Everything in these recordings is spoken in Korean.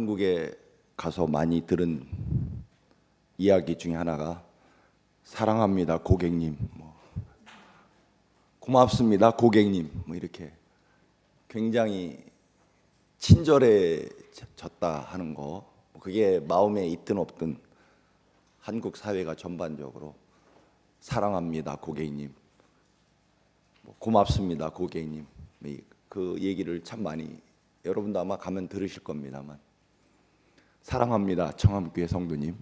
한국에 가서 많이 들은 이야기 중에 하나가 사랑합니다 고객님, 고맙습니다 고객님, 이렇게 굉장히 친절해졌다 하는 거. 그게 마음에 있든 없든 한국 사회가 전반적으로 사랑합니다 고객님, 고맙습니다 고객님, 그 얘기를 참 많이, 여러분도 아마 가면 들으실 겁니다만, 사랑합니다 청암교회 성도님.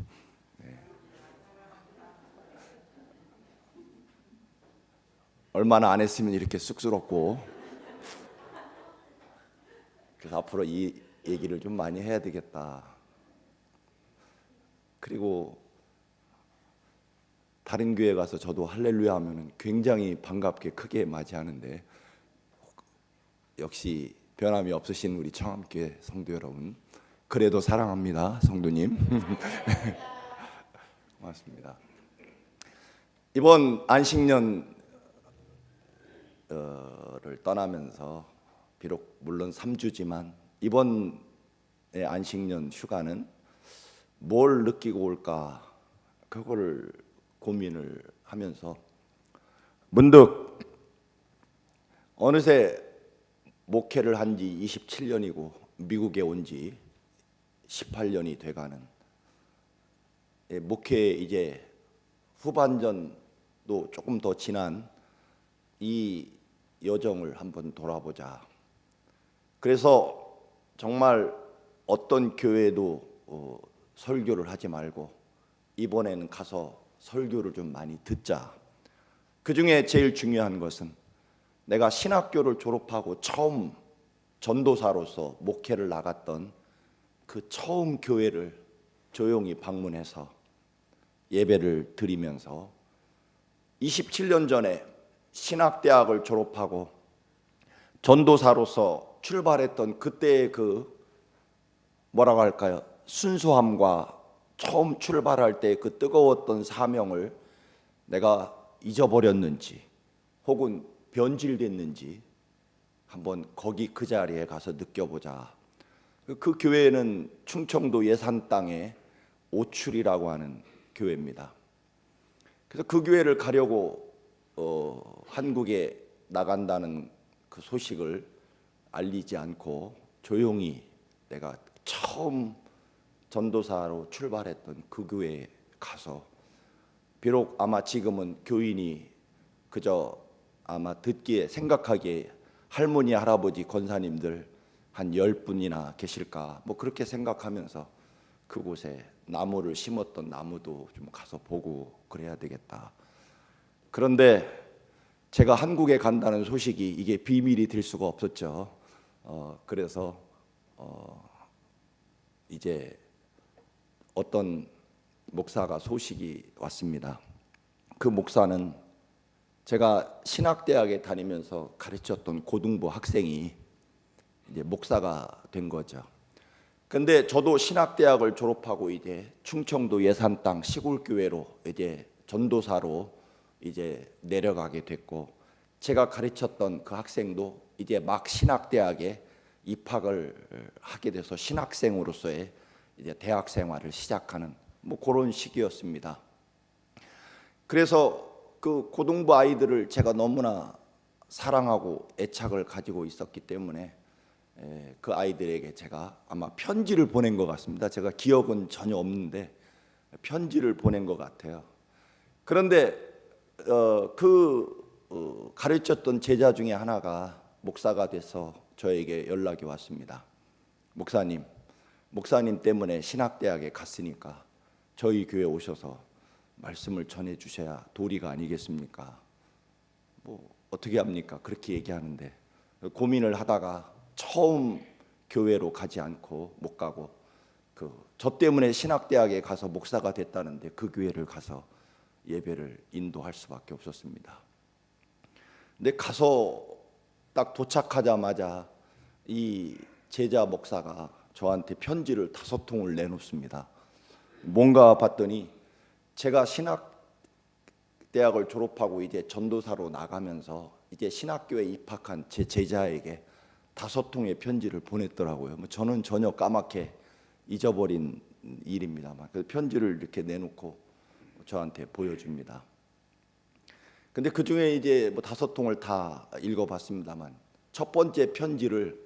얼마나 안 했으면 이렇게 쑥스럽고, 그래서 앞으로 이 얘기를 좀 많이 해야 되겠다. 그리고 다른 교회 가서 저도 할렐루야 하면 굉장히 반갑게 크게 맞이하는데, 역시 변함이 없으신 우리 청암교회 성도 여러분, 그래도 사랑합니다 성도님. 고맙습니다. 이번 안식년을 떠나면서 비록 물론 3주지만 이번에 안식년 휴가는 뭘 느끼고 올까, 그걸 고민을 하면서 문득 어느새 목회를 한 지 27년이고 미국에 온 지 18년이 돼가는, 목회 이제 후반전도 조금 더 지난 이 여정을 한번 돌아보자. 그래서 정말 어떤 교회도 설교를 하지 말고 이번에는 가서 설교를 좀 많이 듣자. 그 중에 제일 중요한 것은 내가 신학교를 졸업하고 처음 전도사로서 목회를 나갔던 그 처음 교회를 조용히 방문해서 예배를 드리면서 27년 전에 신학대학을 졸업하고 전도사로서 출발했던 그때의 그 뭐라고 할까요? 순수함과 처음 출발할 때 그 뜨거웠던 사명을 내가 잊어버렸는지 혹은 변질됐는지 한번 거기 그 자리에 가서 느껴보자. 그 교회는 충청도 예산 땅의 오출이라고 하는 교회입니다. 그래서 그 교회를 가려고 한국에 나간다는 그 소식을 알리지 않고 조용히 내가 처음 전도사로 출발했던 그 교회에 가서, 비록 아마 지금은 교인이 그저 아마 듣기에 생각하기에 할머니 할아버지 권사님들 한 10분이나 계실까, 그렇게 생각하면서 그곳에 나무를 심었던 나무도 좀 가서 보고 그래야 되겠다. 그런데 제가 한국에 간다는 소식이 이게 비밀이 될 수가 없었죠. 그래서 이제 어떤 목사가 소식이 왔습니다. 그 목사는 제가 신학대학에 다니면서 가르쳤던 고등부 학생이 이제 목사가 된 거죠. 근데 저도 신학대학을 졸업하고 이제 충청도 예산 땅 시골교회로 이제 전도사로 이제 내려가게 됐고, 제가 가르쳤던 그 학생도 이제 막 신학대학에 입학을 하게 돼서 신학생으로서의 이제 대학 생활을 시작하는 그런 시기였습니다. 그래서 그 고등부 아이들을 제가 너무나 사랑하고 애착을 가지고 있었기 때문에 그 아이들에게 제가 아마 편지를 보낸 것 같습니다. 제가 기억은 전혀 없는데 편지를 보낸 것 같아요. 그런데 가르쳤던 제자 중에 하나가 목사가 돼서 저에게 연락이 왔습니다. 목사님 때문에 신학대학에 갔으니까 저희 교회 오셔서 말씀을 전해 주셔야 도리가 아니겠습니까? 어떻게 합니까? 그렇게 얘기하는데, 고민을 하다가 처음 교회로 가지 않고 못 가고 저 때문에 신학대학에 가서 목사가 됐다는데 그 교회를 가서 예배를 인도할 수밖에 없었습니다. 근데 가서 딱 도착하자마자 이 제자 목사가 저한테 편지를 5통을 내놓습니다. 뭔가 봤더니 제가 신학대학을 졸업하고 이제 전도사로 나가면서 이제 신학교에 입학한 제 제자에게 5통의 편지를 보냈더라고요. 저는 전혀 까맣게 잊어버린 일입니다만 그 편지를 이렇게 내놓고 저한테 보여줍니다. 근데 그 중에 이제 뭐 5통을 다 읽어봤습니다만 첫 번째 편지를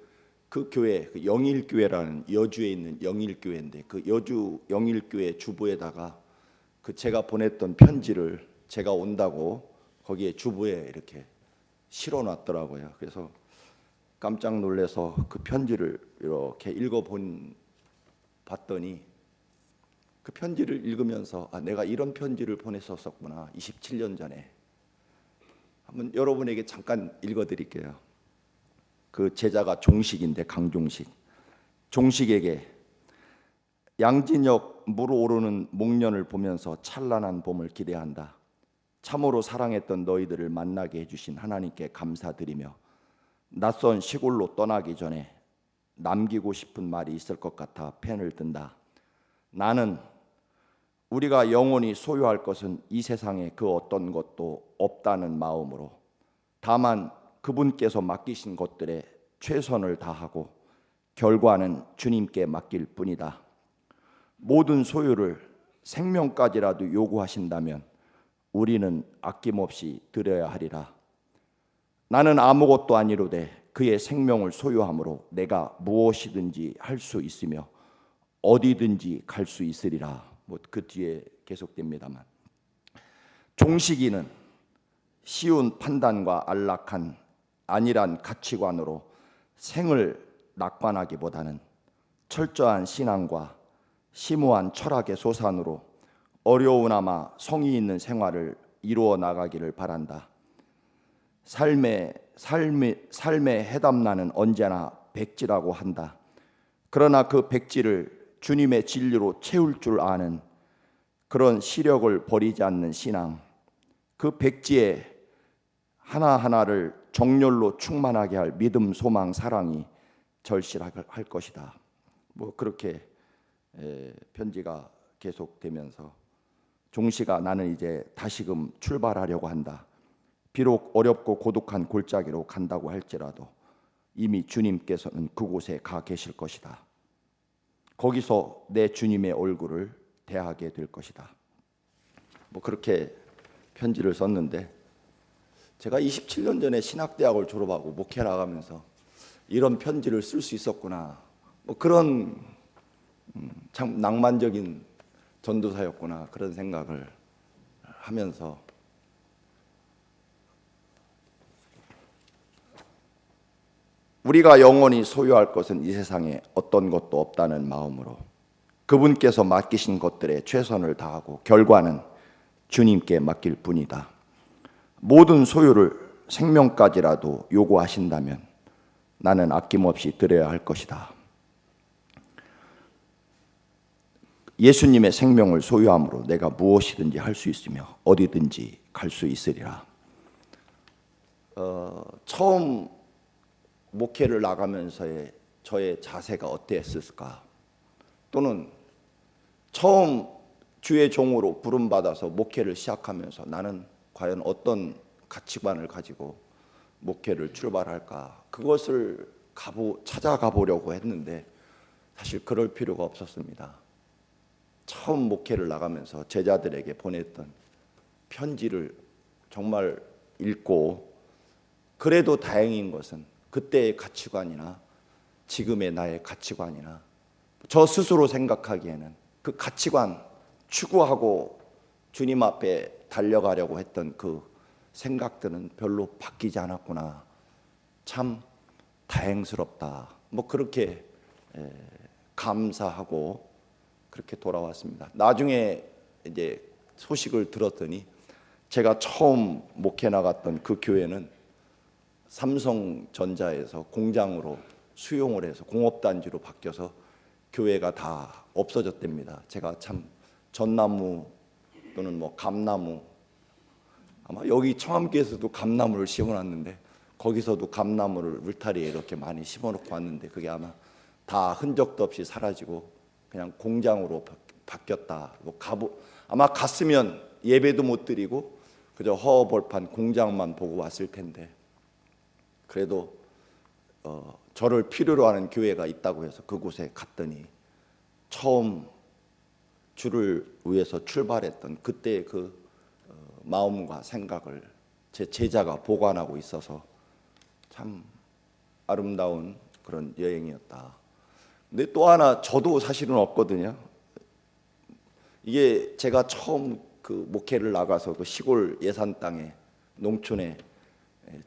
그 교회, 그 영일교회라는 여주에 있는 영일교회인데 그 여주 영일교회 주부에다가 그 제가 보냈던 편지를 제가 온다고 거기에 주부에 이렇게 실어놨더라고요. 그래서 깜짝 놀라서 그 편지를 이렇게 봤더니 그 편지를 읽으면서 내가 이런 편지를 보냈었구나. 27년 전에. 한번 여러분에게 잠깐 읽어드릴게요. 그 제자가 종식인데 강종식. 종식에게 양진역 물 오르는 목련을 보면서 찬란한 봄을 기대한다. 참으로 사랑했던 너희들을 만나게 해주신 하나님께 감사드리며 낯선 시골로 떠나기 전에 남기고 싶은 말이 있을 것 같아 펜을 든다. 나는 우리가 영원히 소유할 것은 이 세상에 그 어떤 것도 없다는 마음으로 다만 그분께서 맡기신 것들에 최선을 다하고 결과는 주님께 맡길 뿐이다. 모든 소유를 생명까지라도 요구하신다면 우리는 아낌없이 드려야 하리라. 나는 아무것도 아니로되 그의 생명을 소유함으로 내가 무엇이든지 할 수 있으며 어디든지 갈 수 있으리라. 그 뒤에 계속됩니다만 종식이는 쉬운 판단과 안락한 안일한 가치관으로 생을 낙관하기보다는 철저한 신앙과 심오한 철학의 소산으로 어려우나마 성의 있는 생활을 이루어 나가기를 바란다. 삶의 해답란은 언제나 백지라고 한다. 그러나 그 백지를 주님의 진리로 채울 줄 아는 그런 시력을 버리지 않는 신앙, 그 백지에 하나하나를 정렬로 충만하게 할 믿음, 소망, 사랑이 절실할 것이다. 그렇게 편지가 계속되면서 종시가 나는 이제 다시금 출발하려고 한다. 비록 어렵고 고독한 골짜기로 간다고 할지라도 이미 주님께서는 그곳에 가 계실 것이다. 거기서 내 주님의 얼굴을 대하게 될 것이다. 그렇게 편지를 썼는데 제가 27년 전에 신학대학을 졸업하고 목회 나가면서 이런 편지를 쓸 수 있었구나. 그런 참 낭만적인 전도사였구나. 그런 생각을 하면서 우리가 영원히 소유할 것은 이 세상에 어떤 것도 없다는 마음으로 그분께서 맡기신 것들에 최선을 다하고 결과는 주님께 맡길 뿐이다. 모든 소유를 생명까지라도 요구하신다면 나는 아낌없이 드려야 할 것이다. 예수님의 생명을 소유함으로 내가 무엇이든지 할 수 있으며 어디든지 갈 수 있으리라. 처음 목회를 나가면서의 저의 자세가 어땠을까? 또는 처음 주의 종으로 부름받아서 목회를 시작하면서 나는 과연 어떤 가치관을 가지고 목회를 출발할까? 그것을 찾아가 보려고 했는데 사실 그럴 필요가 없었습니다. 처음 목회를 나가면서 제자들에게 보냈던 편지를 정말 읽고 그래도 다행인 것은 그때의 가치관이나 지금의 나의 가치관이나 저 스스로 생각하기에는 그 가치관 추구하고 주님 앞에 달려가려고 했던 그 생각들은 별로 바뀌지 않았구나. 참 다행스럽다. 그렇게 감사하고 그렇게 돌아왔습니다. 나중에 이제 소식을 들었더니 제가 처음 목회 나갔던 그 교회는 삼성전자에서 공장으로 수용을 해서 공업단지로 바뀌어서 교회가 다 없어졌답니다. 제가 참 전나무 또는 감나무, 아마 여기 청암교에서도 감나무를 심어놨는데 거기서도 감나무를 울타리에 이렇게 많이 심어놓고 왔는데 그게 아마 다 흔적도 없이 사라지고 그냥 공장으로 바뀌었다. 아마 갔으면 예배도 못 드리고 그저 허허벌판 공장만 보고 왔을 텐데 그래도 저를 필요로 하는 교회가 있다고 해서 그곳에 갔더니 처음 주를 위해서 출발했던 그때의 그 마음과 생각을 제 제자가 보관하고 있어서 참 아름다운 그런 여행이었다. 근데 또 하나 저도 사실은 없거든요. 이게 제가 처음 그 목회를 나가서 그 시골 예산 땅에 농촌에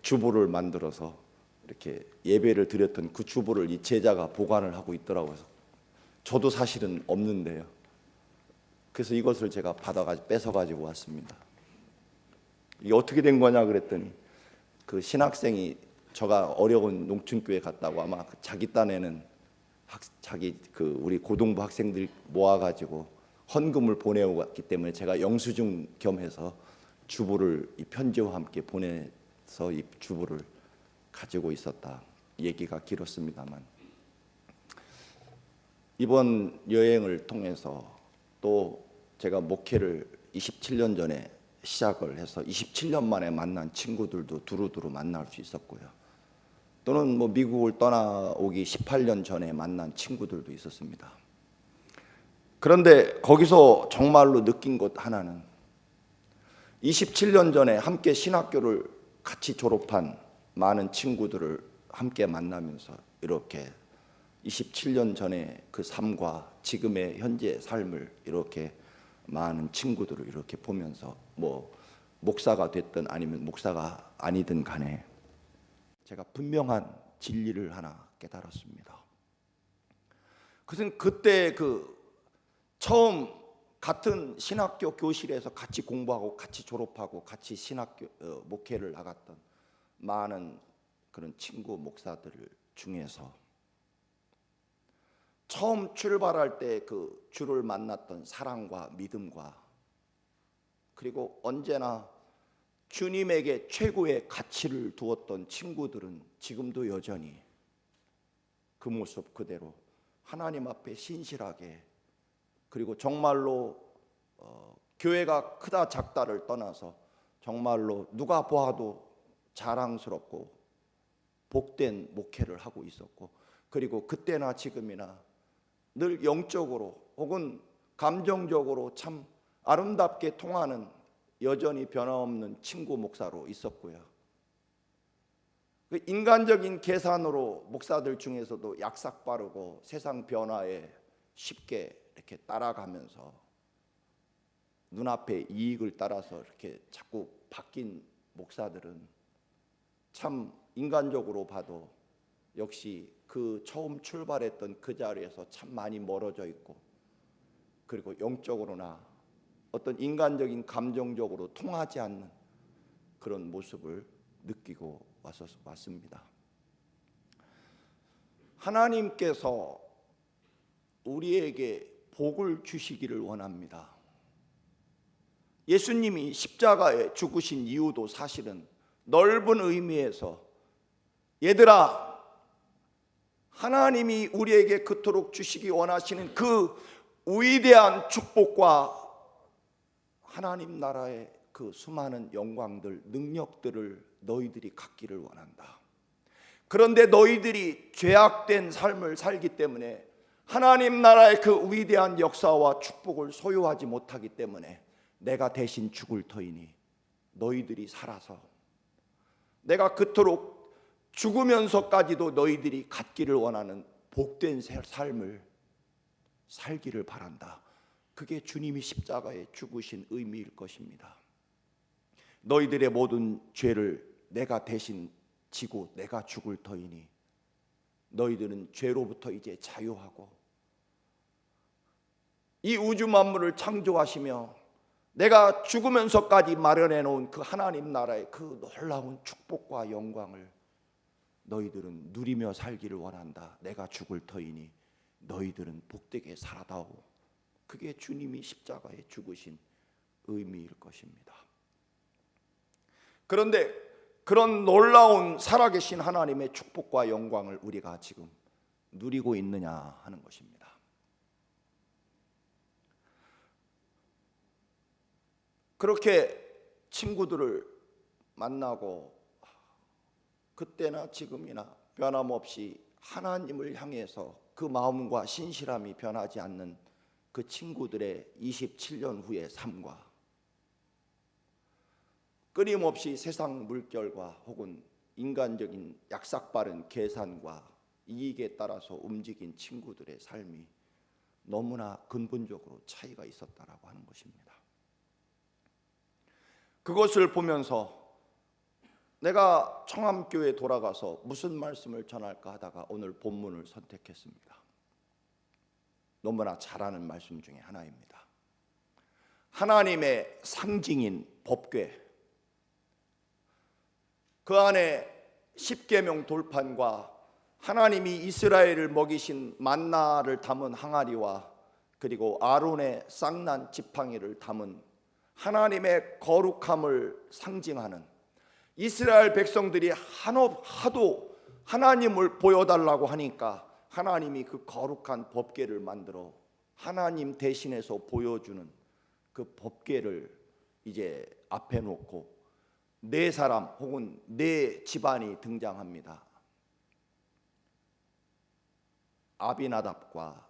주보를 만들어서 이렇게 예배를 드렸던 그 주보를 이 제자가 보관을 하고 있더라고요. 저도 사실은 없는데요. 그래서 이것을 제가 받아가지고 뺏어가지고 왔습니다. 이게 어떻게 된 거냐 그랬더니 그 신학생이 저가 어려운 농촌교회 갔다고 아마 자기 딴에는 자기 그 우리 고등부 학생들 모아가지고 헌금을 보내오기 때문에 제가 영수증 겸해서 주보를 이 편지와 함께 보내서 이 주보를 가지고 있었다. 얘기가 길었습니다만 이번 여행을 통해서 또 제가 목회를 27년 전에 시작을 해서 27년 만에 만난 친구들도 두루두루 만날 수 있었고요. 또는 뭐 미국을 떠나오기 18년 전에 만난 친구들도 있었습니다. 그런데 거기서 정말로 느낀 것 하나는 27년 전에 함께 신학교를 같이 졸업한 많은 친구들을 함께 만나면서 이렇게 27년 전에 그 삶과 지금의 현재 삶을 이렇게 많은 친구들을 이렇게 보면서 뭐 목사가 됐든 아니면 목사가 아니든 간에 제가 분명한 진리를 하나 깨달았습니다. 그것은 그때 그 처음 같은 신학교 교실에서 같이 공부하고 같이 졸업하고 같이 신학교 목회를 나갔던 많은 그런 친구 목사들 중에서 처음 출발할 때 그 주를 만났던 사랑과 믿음과 그리고 언제나 주님에게 최고의 가치를 두었던 친구들은 지금도 여전히 그 모습 그대로 하나님 앞에 신실하게 그리고 정말로 교회가 크다 작다를 떠나서 정말로 누가 보아도 자랑스럽고 복된 목회를 하고 있었고 그리고 그때나 지금이나 늘 영적으로 혹은 감정적으로 참 아름답게 통하는 여전히 변함없는 친구 목사로 있었고요. 그 인간적인 계산으로 목사들 중에서도 약삭 빠르고 세상 변화에 쉽게 이렇게 따라가면서 눈앞의 이익을 따라서 이렇게 자꾸 바뀐 목사들은 참 인간적으로 봐도 역시 그 처음 출발했던 그 자리에서 참 많이 멀어져 있고 그리고 영적으로나 어떤 인간적인 감정적으로 통하지 않는 그런 모습을 느끼고 왔습니다. 하나님께서 우리에게 복을 주시기를 원합니다. 예수님이 십자가에 죽으신 이유도 사실은 넓은 의미에서 얘들아 하나님이 우리에게 그토록 주시기 원하시는 그 위대한 축복과 하나님 나라의 그 수많은 영광들, 능력들을 너희들이 갖기를 원한다. 그런데 너희들이 죄악된 삶을 살기 때문에 하나님 나라의 그 위대한 역사와 축복을 소유하지 못하기 때문에 내가 대신 죽을 터이니 너희들이 살아서 내가 그토록 죽으면서까지도 너희들이 갖기를 원하는 복된 삶을 살기를 바란다. 그게 주님이 십자가에 죽으신 의미일 것입니다. 너희들의 모든 죄를 내가 대신 지고 내가 죽을 터이니 너희들은 죄로부터 이제 자유하고 이 우주 만물을 창조하시며 내가 죽으면서까지 마련해 놓은 그 하나님 나라의 그 놀라운 축복과 영광을 너희들은 누리며 살기를 원한다. 내가 죽을 터이니 너희들은 복되게 살아다오. 그게 주님이 십자가에 죽으신 의미일 것입니다. 그런데 그런 놀라운 살아계신 하나님의 축복과 영광을 우리가 지금 누리고 있느냐 하는 것입니다. 그렇게 친구들을 만나고 그때나 지금이나 변함없이 하나님을 향해서 그 마음과 신실함이 변하지 않는 그 친구들의 27년 후의 삶과 끊임없이 세상 물결과 혹은 인간적인 약삭빠른 계산과 이익에 따라서 움직인 친구들의 삶이 너무나 근본적으로 차이가 있었다라고 하는 것입니다. 그것을 보면서 내가 청암교회에 돌아가서 무슨 말씀을 전할까 하다가 오늘 본문을 선택했습니다. 너무나 잘 아는 말씀 중에 하나입니다. 하나님의 상징인 법궤, 그 안에 십계명 돌판과 하나님이 이스라엘을 먹이신 만나를 담은 항아리와 그리고 아론의 쌍난 지팡이를 담은 하나님의 거룩함을 상징하는, 이스라엘 백성들이 하도 하나님을 보여달라고 하니까 하나님이 그 거룩한 법궤를 만들어 하나님 대신해서 보여주는 그 법궤를 이제 앞에 놓고 네 사람 혹은 네 집안이 등장합니다. 아비나답과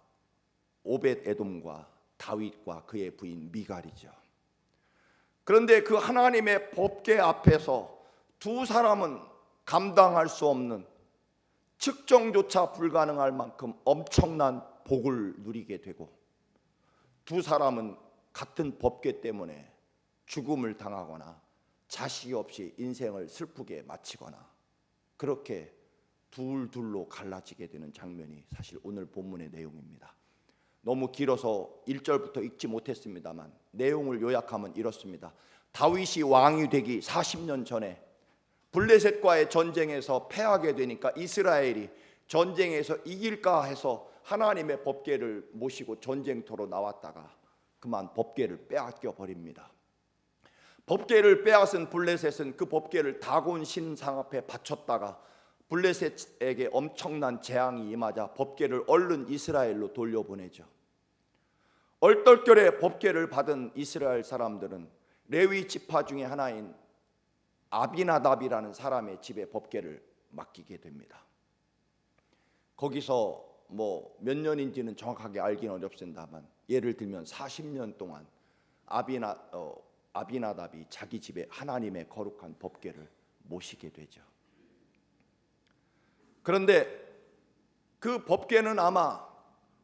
오벳 에돔과 다윗과 그의 부인 미갈이죠. 그런데 그 하나님의 법궤 앞에서 두 사람은 감당할 수 없는, 측정조차 불가능할 만큼 엄청난 복을 누리게 되고, 두 사람은 같은 법궤 때문에 죽음을 당하거나 자식이 없이 인생을 슬프게 마치거나 그렇게 둘둘로 갈라지게 되는 장면이 사실 오늘 본문의 내용입니다. 너무 길어서 1절부터 읽지 못했습니다만 내용을 요약하면 이렇습니다. 다윗이 왕이 되기 40년 전에 블레셋과의 전쟁에서 패하게 되니까 이스라엘이 전쟁에서 이길까 해서 하나님의 법궤를 모시고 전쟁터로 나왔다가 그만 법궤를 빼앗겨 버립니다. 법궤를 빼앗은 블레셋은 그 법궤를 다곤 신상 앞에 바쳤다가 블레셋에게 엄청난 재앙이 임하자 법궤를 얼른 이스라엘로 돌려보내죠. 얼떨결에 법궤를 받은 이스라엘 사람들은 레위 지파 중에 하나인 아비나답이라는 사람의 집에 법궤를 맡기게 됩니다. 거기서 뭐 몇 년인지는 정확하게 알기는 어렵습니다만 예를 들면 40년 동안 아비나답이 자기 집에 하나님의 거룩한 법궤를 모시게 되죠. 그런데 그 법궤는 아마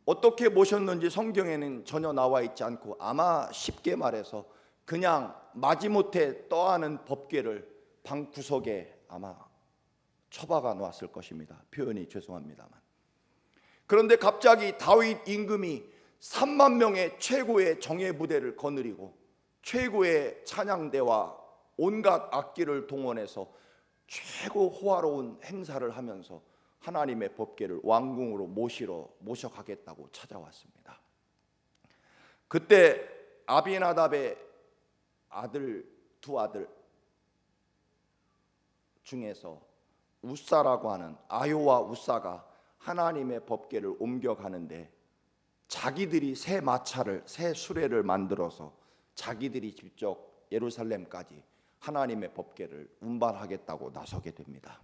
어떻게 모셨는지 성경에는 전혀 나와 있지 않고 아마 쉽게 말해서 그냥 마지못해 떠안은 법궤를 방 구석에 아마 처박아 놓았을 것입니다. 표현이 죄송합니다만. 그런데 갑자기 다윗 임금이 3만 명의 최고의 정예 부대를 거느리고 최고의 찬양대와 온갖 악기를 동원해서 최고 호화로운 행사를 하면서 하나님의 법궤를 왕궁으로 모셔가겠다고 찾아왔습니다. 그때 아비나답의 두 아들 중에서 우사라고 하는 아요와 우사가 하나님의 법궤를 옮겨가는데 자기들이 새 수레를 만들어서 자기들이 직접 예루살렘까지 하나님의 법궤를 운반하겠다고 나서게 됩니다.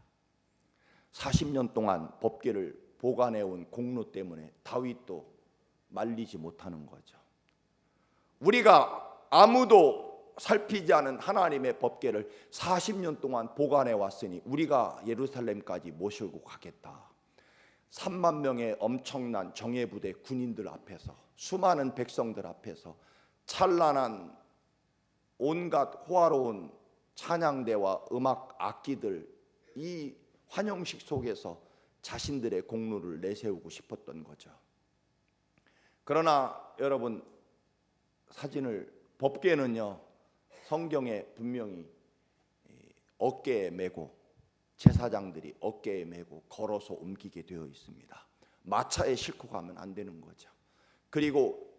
40년 동안 법궤를 보관해온 공로 때문에 다윗도 말리지 못하는 거죠. 우리가 아무도 살피지 않은 하나님의 법궤를 40년 동안 보관해 왔으니 우리가 예루살렘까지 모시고 가겠다. 3만 명의 엄청난 정예부대 군인들 앞에서, 수많은 백성들 앞에서 찬란한 온갖 호화로운 찬양대와 음악 악기들, 이 환영식 속에서 자신들의 공로를 내세우고 싶었던 거죠. 그러나 여러분, 법궤는요 성경에 분명히 어깨에 메고, 제사장들이 어깨에 메고 걸어서 옮기게 되어 있습니다. 마차에 싣고 가면 안 되는 거죠. 그리고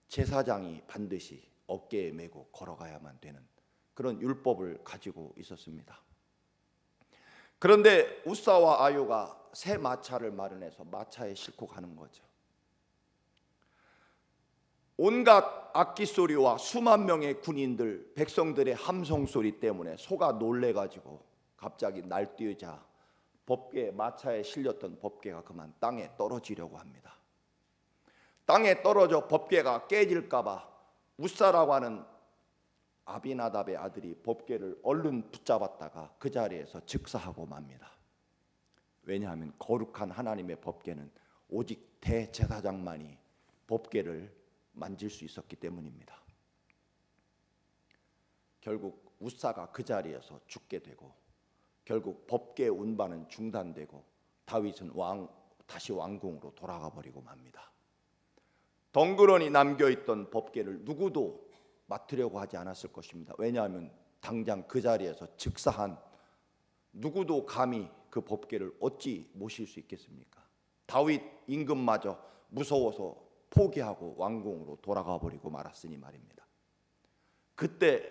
제사장이 반드시 어깨에 메고 걸어가야만 되는 그런 율법을 가지고 있었습니다. 그런데 우사와 아요가 새 마차를 마련해서 마차에 싣고 가는 거죠. 온갖 악기 소리와 수만 명의 군인들, 백성들의 함성 소리 때문에 소가 놀래가지고 갑자기 날뛰자 법궤 마차에 실렸던 법궤가 그만 땅에 떨어지려고 합니다. 땅에 떨어져 법궤가 깨질까봐 우사라고 하는 아비나답의 아들이 법궤를 얼른 붙잡았다가 그 자리에서 즉사하고 맙니다. 왜냐하면 거룩한 하나님의 법궤는 오직 대제사장만이 법궤를 만질 수 있었기 때문입니다. 결국 우사가 그 자리에서 죽게 되고 결국 법궤 운반은 중단되고 다윗은 다시 왕궁으로 돌아가 버리고 맙니다. 덩그러니 남겨있던 법궤를 누구도 맡으려고 하지 않았을 것입니다. 왜냐하면 당장 그 자리에서 즉사한 누구도 감히 그 법궤를 어찌 모실 수 있겠습니까? 다윗 임금마저 무서워서 포기하고 왕궁으로 돌아가 버리고 말았으니 말입니다. 그때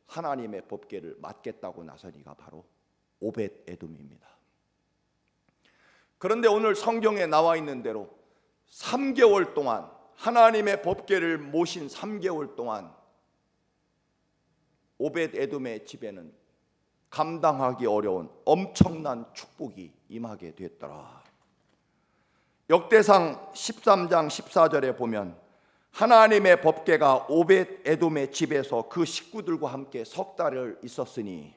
하나님의 법궤를 맡겠다고 나선 이가 바로 오벳에돔입니다. 그런데 오늘 성경에 나와 있는 대로 3개월 동안 하나님의 법궤를 모신 3개월 동안 오벳에돔의 집에는 감당하기 어려운 엄청난 축복이 임하게 됐더라. 역대상 13장 14절에 보면 하나님의 법궤가 오벳에돔의 집에서 그 식구들과 함께 석 달을 있었으니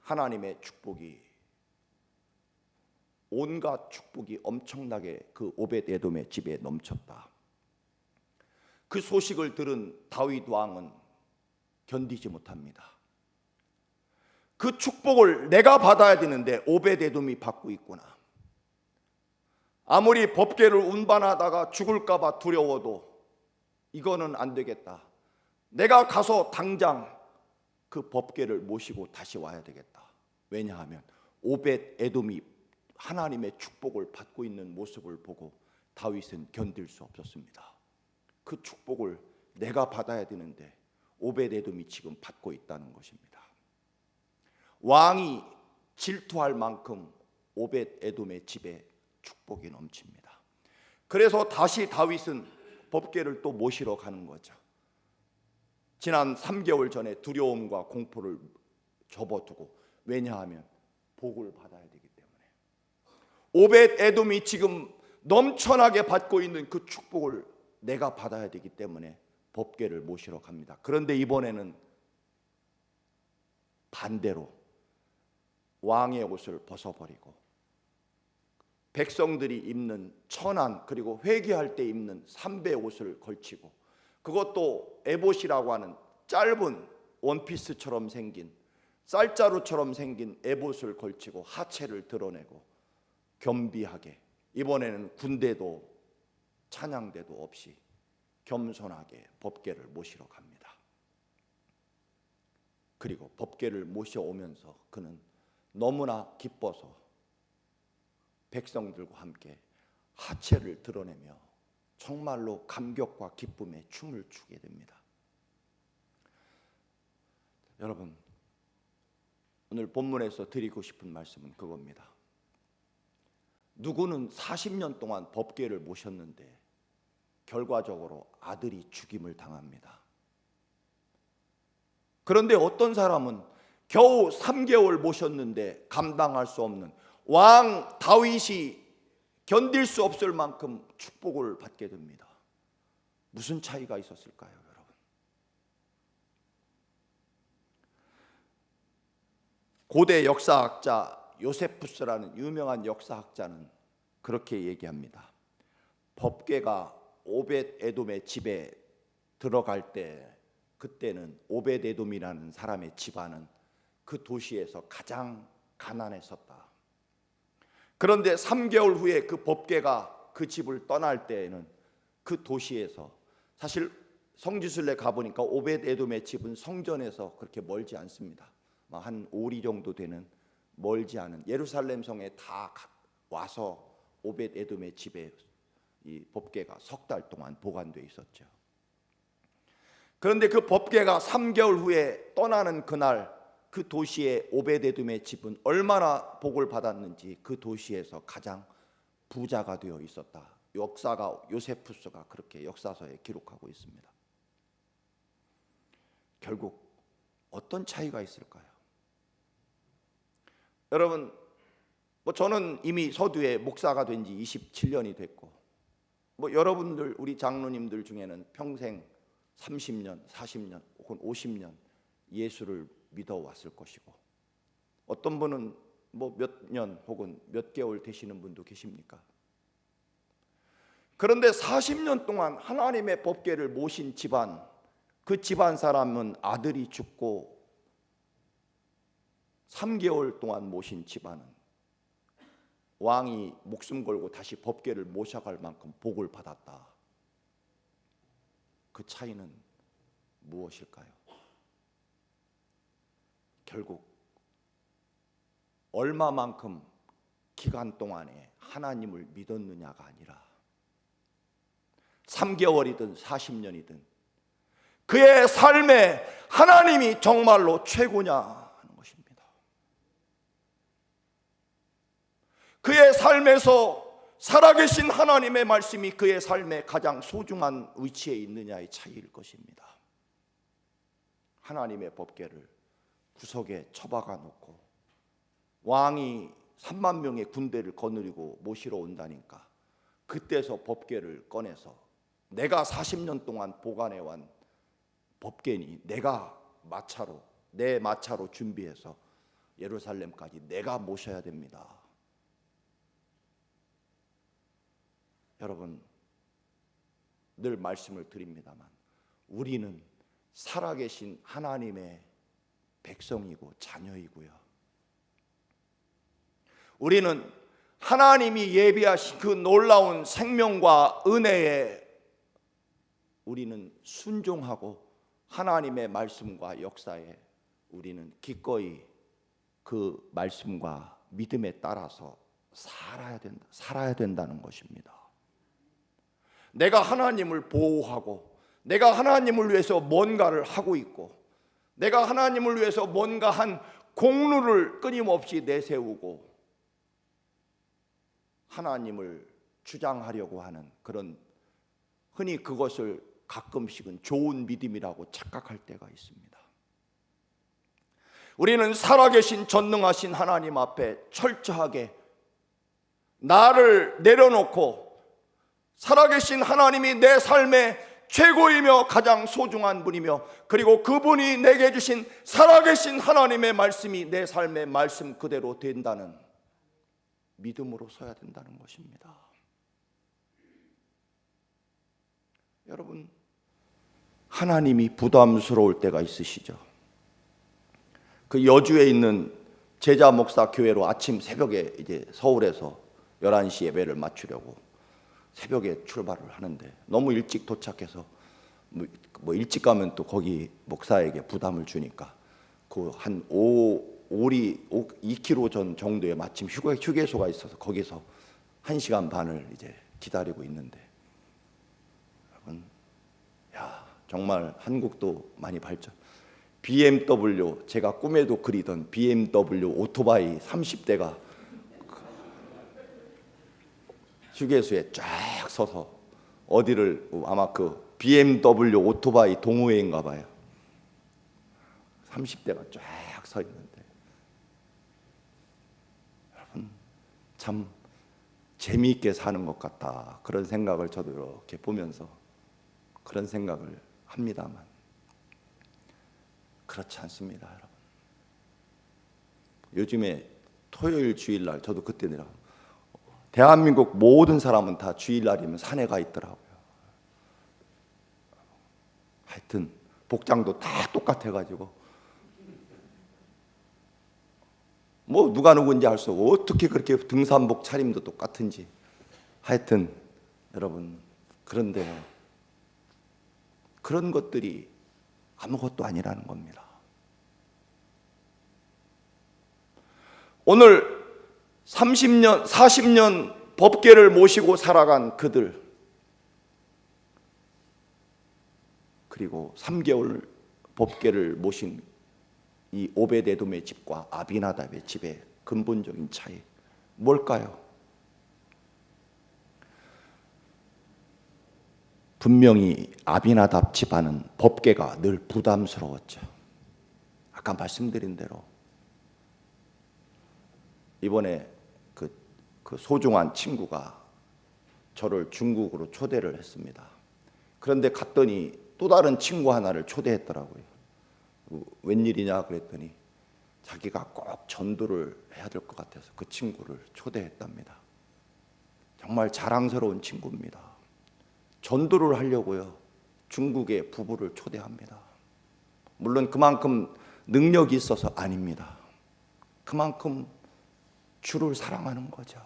하나님의 축복이 온갖 축복이 엄청나게 그 오벳에돔의 집에 넘쳤다. 그 소식을 들은 다윗 왕은 견디지 못합니다. 그 축복을 내가 받아야 되는데 오벳에돔이 받고 있구나. 아무리 법궤를 운반하다가 죽을까 봐 두려워도 이거는 안 되겠다. 내가 가서 당장 그 법궤를 모시고 다시 와야 되겠다. 왜냐하면 오벳에돔이 하나님의 축복을 받고 있는 모습을 보고 다윗은 견딜 수 없었습니다. 그 축복을 내가 받아야 되는데 오벳에돔이 지금 받고 있다는 것입니다. 왕이 질투할 만큼 오벳에돔의 집에 축복이 넘칩니다. 그래서 다시 다윗은 법궤를 또 모시러 가는 거죠. 지난 3개월 전에 두려움과 공포를 접어두고, 왜냐하면 복을 받아야 되기 때문에. 오벳에돔이 지금 넘쳐나게 받고 있는 그 축복을 내가 받아야 되기 때문에 법궤를 모시러 갑니다. 그런데 이번에는 반대로 왕의 옷을 벗어버리고 백성들이 입는 천한 그리고 회개할 때 입는 삼배 옷을 걸치고, 그것도 에봇이라고 하는 짧은 원피스처럼 생긴 쌀자루처럼 생긴 에봇을 걸치고 하체를 드러내고 겸비하게, 이번에는 군대도 찬양대도 없이 겸손하게 법궤를 모시러 갑니다. 그리고 법궤를 모셔오면서 그는 너무나 기뻐서 백성들과 함께 하체를 드러내며 정말로 감격과 기쁨에 춤을 추게 됩니다. 여러분, 오늘 본문에서 드리고 싶은 말씀은 그겁니다. 누구는 40년 동안 법궤를 모셨는데 결과적으로 아들이 죽임을 당합니다. 그런데 어떤 사람은 겨우 3개월 모셨는데 감당할 수 없는 왕 다윗이 견딜 수 없을 만큼 축복을 받게 됩니다. 무슨 차이가 있었을까요, 여러분? 고대 역사학자 요세푸스라는 유명한 역사학자는 그렇게 얘기합니다. 법궤가 오벳에돔의 집에 들어갈 때, 그때는 오벳에돔이라는 사람의 집안은 그 도시에서 가장 가난했었다. 그런데 3개월 후에 그 법궤가 그 집을 떠날 때에는 그 도시에서, 사실 성지순례 가보니까 오벳에돔의 집은 성전에서 그렇게 멀지 않습니다. 한 5리 정도 되는 멀지 않은 예루살렘 성에 다 와서 오벳에돔의 집에 이 법궤가 석 달 동안 보관되어 있었죠. 그런데 그 법궤가 3개월 후에 떠나는 그날 그 도시의 오벳에돔의 집은 얼마나 복을 받았는지 그 도시에서 가장 부자가 되어 있었다. 역사가 요세푸스가 그렇게 역사서에 기록하고 있습니다. 결국 어떤 차이가 있을까요? 여러분, 저는 이미 서두에 목사가 된 지 27년이 됐고, 여러분들 우리 장로님들 중에는 평생 30년, 40년 혹은 50년 예수를 믿어왔을 것이고, 어떤 분은 몇 년 혹은 몇 개월 되시는 분도 계십니까? 그런데 40년 동안 하나님의 법궤를 모신 집안, 그 집안 사람은 아들이 죽고 3개월 동안 모신 집안은 왕이 목숨 걸고 다시 법궤를 모셔갈 만큼 복을 받았다. 그 차이는 무엇일까요? 결국 얼마만큼 기간 동안에 하나님을 믿었느냐가 아니라 3개월이든 40년이든 그의 삶에 하나님이 정말로 최고냐 하는 것입니다. 그의 삶에서 살아계신 하나님의 말씀이 그의 삶에 가장 소중한 위치에 있느냐의 차이일 것입니다. 하나님의 법궤를 구석에 처박아 놓고 왕이 3만 명의 군대를 거느리고 모시러 온다니까 그때서 법궤를 꺼내서 내가 40년 동안 보관해온 법궤니 내가 내 마차로 준비해서 예루살렘까지 내가 모셔야 됩니다. 여러분, 늘 말씀을 드립니다만 우리는 살아계신 하나님의 백성이고 자녀이고요, 우리는 하나님이 예비하신 그 놀라운 생명과 은혜에 우리는 순종하고 하나님의 말씀과 역사에 우리는 기꺼이 그 말씀과 믿음에 따라서 살아야 된다는 것입니다. 내가 하나님을 보호하고 내가 하나님을 위해서 뭔가를 하고 있고 내가 하나님을 위해서 뭔가 한 공로를 끊임없이 내세우고 하나님을 주장하려고 하는 그런, 흔히 그것을 가끔씩은 좋은 믿음이라고 착각할 때가 있습니다. 우리는 살아계신 전능하신 하나님 앞에 철저하게 나를 내려놓고 살아계신 하나님이 내 삶의 최고이며 가장 소중한 분이며 그리고 그분이 내게 주신 살아계신 하나님의 말씀이 내 삶의 말씀 그대로 된다는 믿음으로 서야 된다는 것입니다. 여러분, 하나님이 부담스러울 때가 있으시죠? 그 여주에 있는 제자 목사 교회로 아침 새벽에 이제 서울에서 11시 예배를 마치려고 새벽에 출발을 하는데 너무 일찍 도착해서 일찍 가면 또 거기 목사에게 부담을 주니까 그 한 2km 전 정도에 마침 휴게소가 있어서 거기서 1시간 반을 이제 기다리고 있는데, 여러분, 정말 한국도 많이 발전. BMW, 제가 꿈에도 그리던 BMW 오토바이 30대가 휴게소에 쫙 서서 어디를, 아마 그 BMW 오토바이 동호회인가 봐요. 30대가 쫙 서 있는데, 여러분, 참 재미있게 사는 것 같다, 그런 생각을 저도 이렇게 보면서 그런 생각을 합니다만 그렇지 않습니다. 여러분, 요즘에 토요일 주일날, 저도 그때니라 대한민국 모든 사람은 다 주일날이면 산에 가 있더라고요. 하여튼 복장도 다 똑같아가지고 누가 누군지 알 수 없고 어떻게 그렇게 등산복 차림도 똑같은지, 하여튼 여러분, 그런데 그런 것들이 아무것도 아니라는 겁니다. 오늘 30년, 40년 법궤를 모시고 살아간 그들, 그리고 3개월 법궤를 모신 이 오베데돔의 집과 아비나답의 집의 근본적인 차이 뭘까요? 분명히 아비나답 집안은 법궤가 늘 부담스러웠죠. 아까 말씀드린 대로 이번에 그 소중한 친구가 저를 중국으로 초대를 했습니다. 그런데 갔더니 또 다른 친구 하나를 초대했더라고요. 웬일이냐 그랬더니 자기가 꼭 전도를 해야 될 것 같아서 그 친구를 초대했답니다. 정말 자랑스러운 친구입니다. 전도를 하려고요, 중국의 부부를 초대합니다. 물론 그만큼 능력이 있어서 아닙니다. 그만큼 주를 사랑하는 거죠.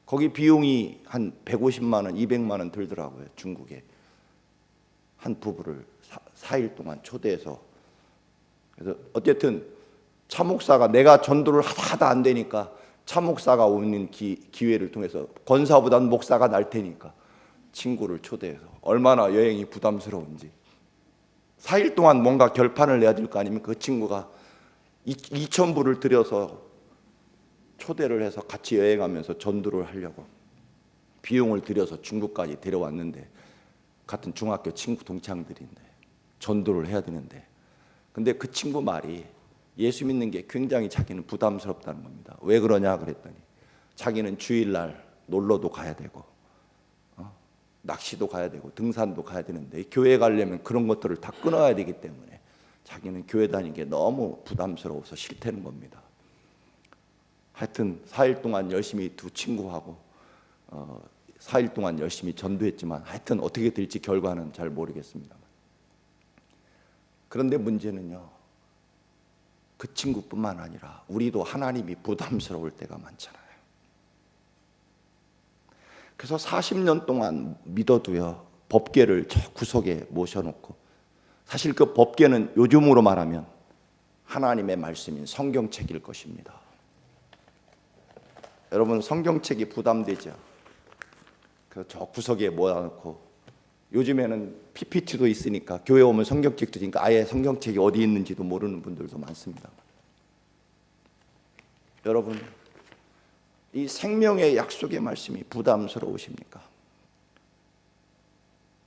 거기 비용이 한 150만 원, 200만 원 들더라고요. 중국에 한 부부를 4일 동안 초대해서. 그래서 어쨌든 차 목사가 내가 전도를 하다 안 되니까 차 목사가 오는 기회를 통해서 권사보다는 목사가 날 테니까 친구를 초대해서 얼마나 여행이 부담스러운지 4일 동안 뭔가 결판을 내야 될 거 아닙니까? 그 친구가 2,000불을 들여서 초대를 해서 같이 여행하면서 전도를 하려고 비용을 들여서 중국까지 데려왔는데, 같은 중학교 친구 동창들인데 전도를 해야 되는데, 근데 그 친구 말이 예수 믿는 게 굉장히 자기는 부담스럽다는 겁니다. 왜 그러냐 그랬더니 자기는 주일날 놀러도 가야 되고 낚시도 가야 되고 등산도 가야 되는데 교회 가려면 그런 것들을 다 끊어야 되기 때문에 자기는 교회 다니는 게 너무 부담스러워서 싫다는 겁니다. 하여튼 4일 동안 열심히 두 친구하고 4일 동안 열심히 전도했지만 하여튼 어떻게 될지 결과는 잘 모르겠습니다만, 그런데 문제는요, 그 친구뿐만 아니라 우리도 하나님이 부담스러울 때가 많잖아요. 그래서 40년 동안 믿어도요, 법궤를 저 구석에 모셔놓고, 사실 그 법궤는 요즘으로 말하면 하나님의 말씀인 성경책일 것입니다. 여러분, 성경책이 부담되죠? 그래서 저 구석에 모아놓고, 요즘에는 PPT도 있으니까 교회 오면 성경책도 있으니까 아예 성경책이 어디 있는지도 모르는 분들도 많습니다. 여러분, 이 생명의 약속의 말씀이 부담스러우십니까?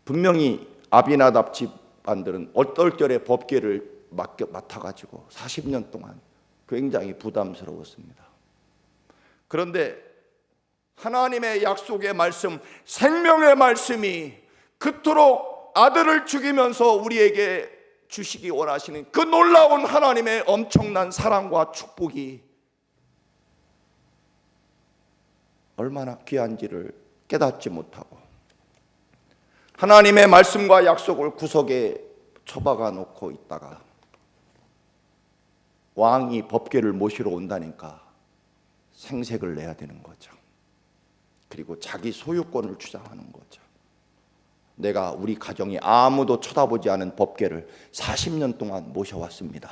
분명히 아비나답 집안들은 얼떨결에 법궤를 맡아가지고 40년 동안 굉장히 부담스러웠습니다. 그런데 하나님의 약속의 말씀, 생명의 말씀이 그토록 아들을 죽이면서 우리에게 주시기 원하시는 그 놀라운 하나님의 엄청난 사랑과 축복이 얼마나 귀한지를 깨닫지 못하고 하나님의 말씀과 약속을 구석에 처박아 놓고 있다가 왕이 법궤를 모시러 온다니까 생색을 내야 되는 거죠. 그리고 자기 소유권을 주장하는 거죠. 내가 우리 가정이 아무도 쳐다보지 않은 법궤를 40년 동안 모셔왔습니다.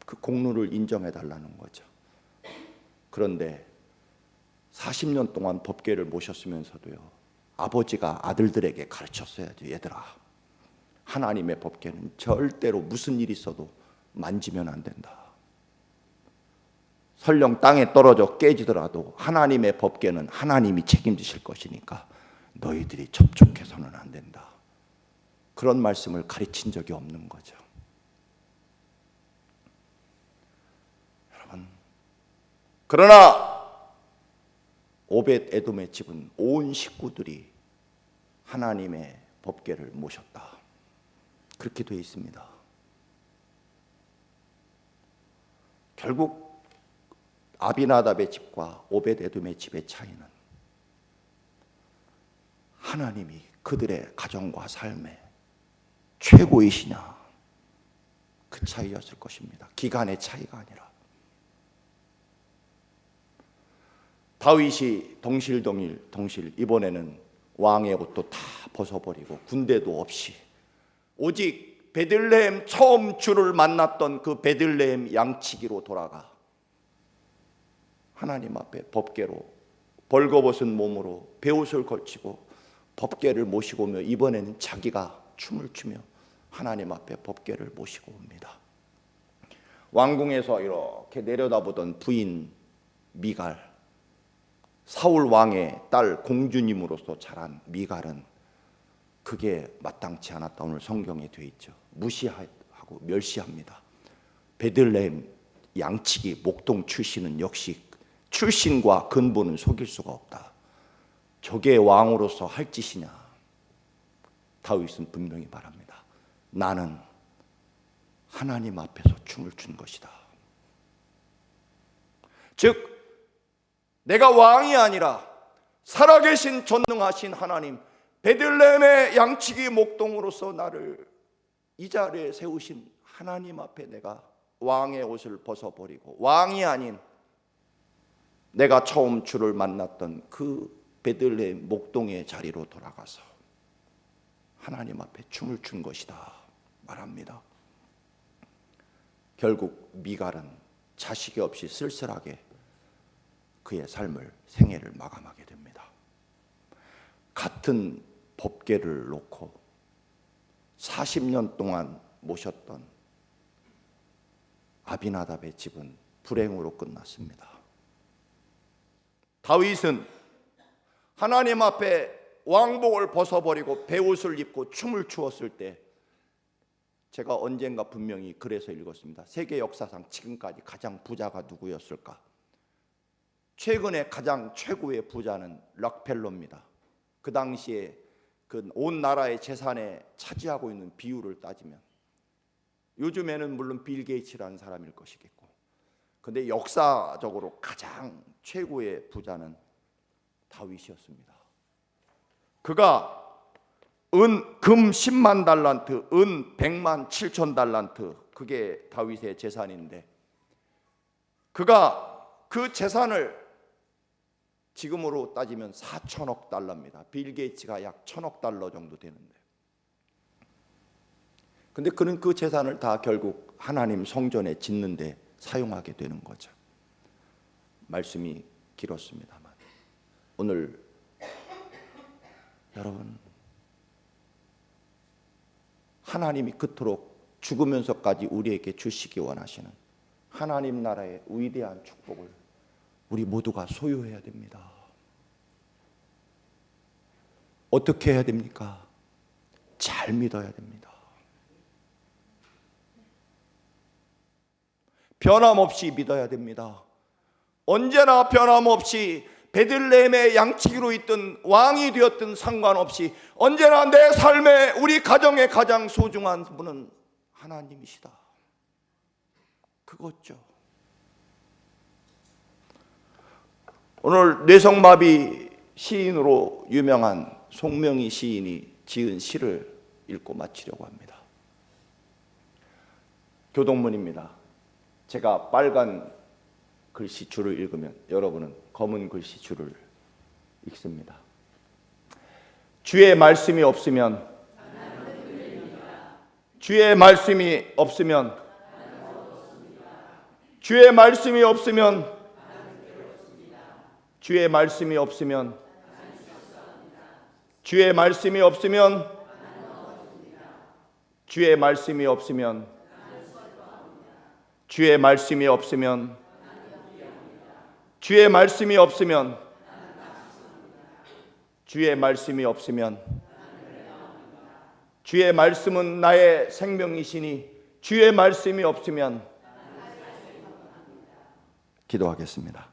그 공로를 인정해 달라는 거죠. 그런데 40년 동안 법궤를 모셨으면서도요, 아버지가 아들들에게 가르쳤어야죠. 얘들아, 하나님의 법궤는 절대로 무슨 일이 있어도 만지면 안 된다. 설령 땅에 떨어져 깨지더라도 하나님의 법궤는 하나님이 책임지실 것이니까 너희들이 접촉해서는 안 된다. 그런 말씀을 가르친 적이 없는 거죠. 여러분, 그러나 오벳 에돔의 집은 온 식구들이 하나님의 법궤를 모셨다. 그렇게 되어 있습니다. 결국 아비나답의 집과 오벳 에돔의 집의 차이는 하나님이 그들의 가정과 삶에 최고이시냐, 그 차이였을 것입니다. 기간의 차이가 아니라. 다윗이 동실 이번에는 왕의 옷도 다 벗어버리고 군대도 없이 오직 베들레헴 처음 주를 만났던 그 베들레헴 양치기로 돌아가 하나님 앞에 법궤로 벌거벗은 몸으로 베옷을 걸치고 법궤를 모시고 오며 이번에는 자기가 춤을 추며 하나님 앞에 법궤를 모시고 옵니다. 왕궁에서 이렇게 내려다보던 부인 미갈, 사울 왕의 딸 공주님으로서 자란 미갈은 그게 마땅치 않았다. 오늘 성경에 되어 있죠. 무시하고 멸시합니다. 베들레헴 양치기 목동 출신은 역시 출신과 근본은 속일 수가 없다. 적의 왕으로서 할 짓이냐? 다윗은 분명히 말합니다. 나는 하나님 앞에서 춤을 춘 것이다. 즉 내가 왕이 아니라 살아계신 전능하신 하나님, 베들레헴의 양치기 목동으로서 나를 이 자리에 세우신 하나님 앞에 내가 왕의 옷을 벗어버리고 왕이 아닌 내가 처음 주를 만났던 그 베들레헴 목동의 자리로 돌아가서 하나님 앞에 춤을 춘 것이다 말합니다. 결국 미갈은 자식이 없이 쓸쓸하게 그의 삶을, 생애를 마감하게 됩니다. 같은 법궤를 놓고 40년 동안 모셨던 아비나답의 집은 불행으로 끝났습니다. 다윗은 하나님 앞에 왕복을 벗어버리고 베옷을 입고 춤을 추었을 때 제가 언젠가 분명히 그래서 읽었습니다. 세계 역사상 지금까지 가장 부자가 누구였을까? 최근에 가장 최고의 부자는 락펠러입니다. 그 당시에 그 온 나라의 재산에 차지하고 있는 비율을 따지면 요즘에는 물론 빌 게이츠라는 사람일 것이겠고, 근데 역사적으로 가장 최고의 부자는 다윗이었습니다. 그가 금 10만 달란트, 은 100만 7천 달란트, 그게 다윗의 재산인데 그가 그 재산을 지금으로 따지면 4천억 달러입니다. 빌 게이츠가 약 1,000억 달러 정도 되는데, 근데 그는 그 재산을 다 결국 하나님 성전에 짓는데 사용하게 되는 거죠. 말씀이 길었습니다만 오늘 여러분, 하나님이 그토록 죽으면서까지 우리에게 주시기 원하시는 하나님 나라의 위대한 축복을 우리 모두가 소유해야 됩니다. 어떻게 해야 됩니까? 잘 믿어야 됩니다. 변함없이 믿어야 됩니다. 언제나 변함없이 베들레헴의 양치기로 있든 왕이 되었든 상관없이 언제나 내 삶에, 우리 가정의 가장 소중한 분은 하나님이시다. 그거죠. 오늘 뇌성마비 시인으로 유명한 송명희 시인이 지은 시를 읽고 마치려고 합니다. 교동문입니다. 제가 빨간 글씨줄을 읽으면 여러분은 검은 글씨줄을 읽습니다. 주의 말씀이 없으면, 주의 말씀이 없으면, 주의 말씀이 없으면, 주의 말씀이 없으면, 주의 말씀이 없으면, 주의 말씀이 없으면, 주의 말씀이 없으면, 주의 말씀이 없으면, 주의 말씀이 없으면, 주의 말씀은 나의 생명이시니 주의 말씀이 없으면. 기도하겠습니다.